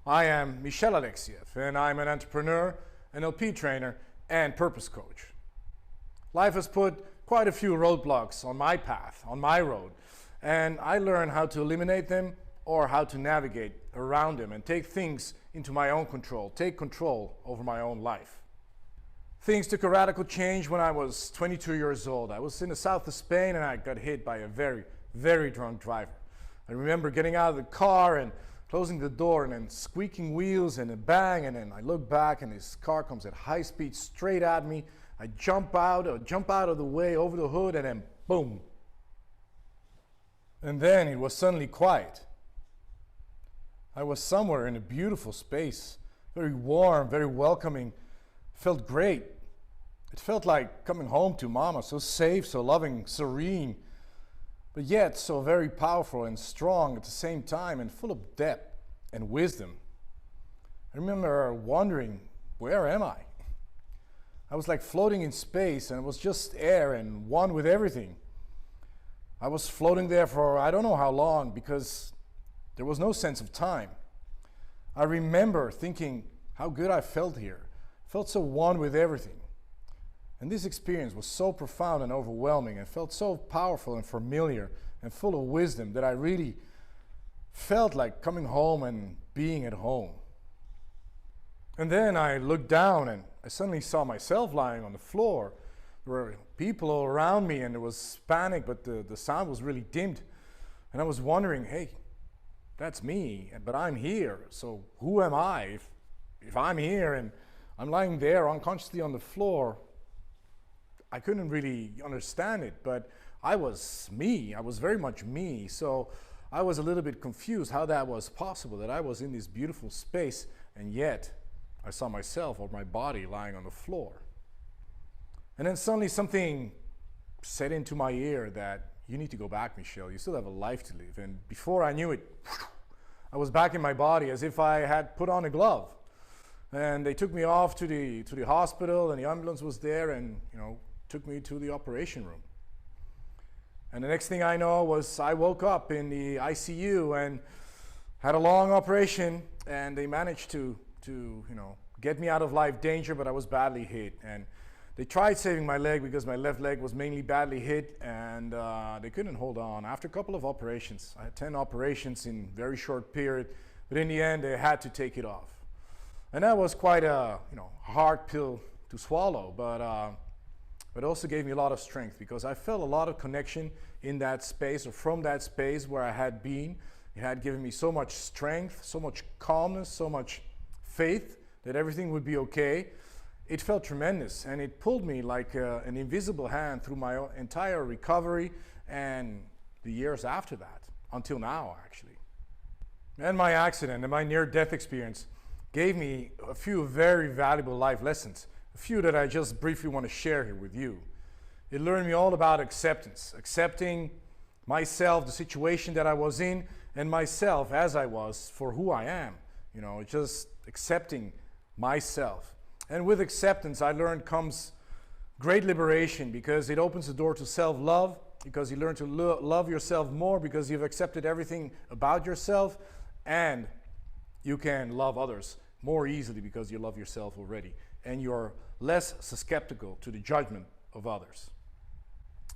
I am Michel Alexiev, and I'm an entrepreneur, an LP trainer, and purpose coach. Life has put quite a few roadblocks on my path, on my road, and I learned how to eliminate them or how to navigate around them and take things into my own control, take control over my own life. Things took a radical change when I was 22 years old. I was in the south of Spain and I got hit by a very, very drunk driver. I remember getting out of the car and closing the door and then squeaking wheels and a bang, and then I look back and his car comes at high speed straight at me. I jump out of the way over the hood, and then boom. And then it was suddenly quiet. I was somewhere in a beautiful space, very warm, very welcoming, felt great. It felt like coming home to mama, so safe, so loving, serene, but yet so very powerful and strong at the same time and full of depth and wisdom. I remember wondering, where am I? I was like floating in space, and it was just air and one with everything. I was floating there for I don't know how long because there was no sense of time. I remember thinking how good I felt here. I felt so one with everything. And this experience was so profound and overwhelming and felt so powerful and familiar and full of wisdom that I really felt like coming home and being at home. And then I looked down and I suddenly saw myself lying on the floor. There were people all around me and there was panic, but the sound was really dimmed. And I was wondering, hey, that's me, but I'm here. So who am I? If I'm here and I'm lying there unconsciously on the floor, I couldn't really understand it, but I was me. I was very much me. So I was a little bit confused how that was possible, that I was in this beautiful space and yet I saw myself or my body lying on the floor. And then suddenly something said into my ear that you need to go back, Michel. You still have a life to live. And before I knew it, I was back in my body as if I had put on a glove. And they took me off to the hospital, and the ambulance was there and took me to the operation room. And the next thing I know was I woke up in the ICU and had a long operation, and they managed to get me out of life danger, but I was badly hit. And they tried saving my leg because my left leg was mainly badly hit, and they couldn't hold on. After a couple of operations, I had 10 operations in a very short period, but in the end they had to take it off. And that was quite a hard pill to swallow, but it also gave me a lot of strength because I felt a lot of connection in that space or from that space where I had been. It had given me so much strength, so much calmness, so much faith that everything would be okay. It felt tremendous, and it pulled me like an invisible hand through my entire recovery and the years after that, until now actually. And my accident and my near-death experience gave me a few very valuable life lessons. A few that I just briefly want to share here with you. It learned me all about acceptance, accepting myself, the situation that I was in, and myself as I was for who I am. Just accepting myself. And with acceptance, I learned comes great liberation because it opens the door to self-love, because you learn to love yourself more because you've accepted everything about yourself, and you can love others more easily because you love yourself already. And you're less susceptible to the judgment of others.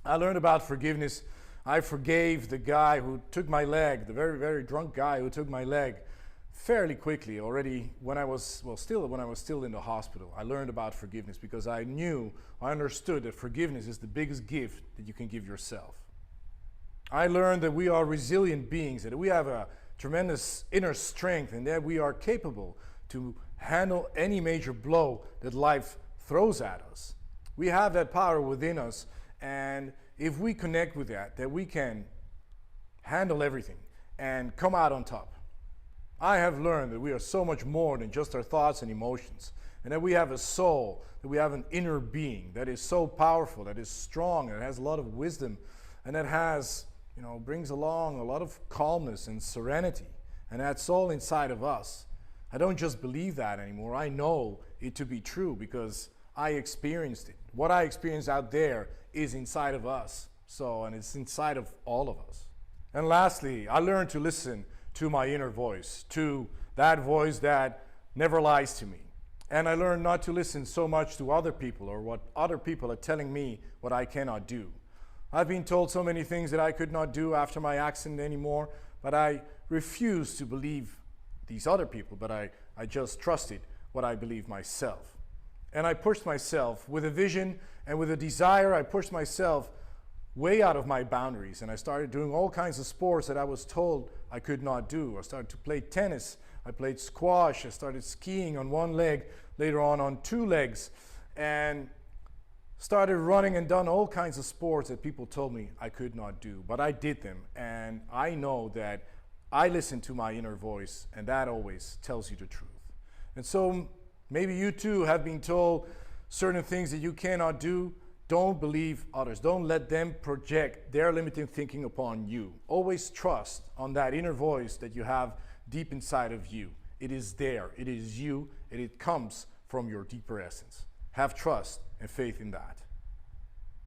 I learned about forgiveness. I forgave the guy who took my leg, the very, very drunk guy who took my leg fairly quickly already when I was still in the hospital. I learned about forgiveness because I understood that forgiveness is the biggest gift that you can give yourself. I learned that we are resilient beings, that we have a tremendous inner strength, and that we are capable to handle any major blow that life throws at us. We have that power within us, and if we connect with that we can handle everything and come out on top. I have learned that we are so much more than just our thoughts and emotions, and that we have a soul, that we have an inner being that is so powerful, that is strong, that has a lot of wisdom, and that has, brings along a lot of calmness and serenity, and that's all inside of us. I don't just believe that anymore. I know it to be true because I experienced it. What I experienced out there is inside of us. And it's inside of all of us. And lastly, I learned to listen to my inner voice, to that voice that never lies to me. And I learned not to listen so much to other people or what other people are telling me what I cannot do. I've been told so many things that I could not do after my accident anymore, but I refused to believe these other people, but I just trusted what I believed myself. And I pushed myself with a vision and with a desire. I pushed myself way out of my boundaries, and I started doing all kinds of sports that I was told I could not do. I started to play tennis, I played squash, I started skiing on one leg, later on two legs, and started running and done all kinds of sports that people told me I could not do. But I did them, and I know that I listen to my inner voice, and that always tells you the truth. And so maybe you too have been told certain things that you cannot do. Don't believe others. Don't let them project their limiting thinking upon you. Always trust on that inner voice that you have deep inside of you. It is there. It is you, and it comes from your deeper essence. Have trust and faith in that.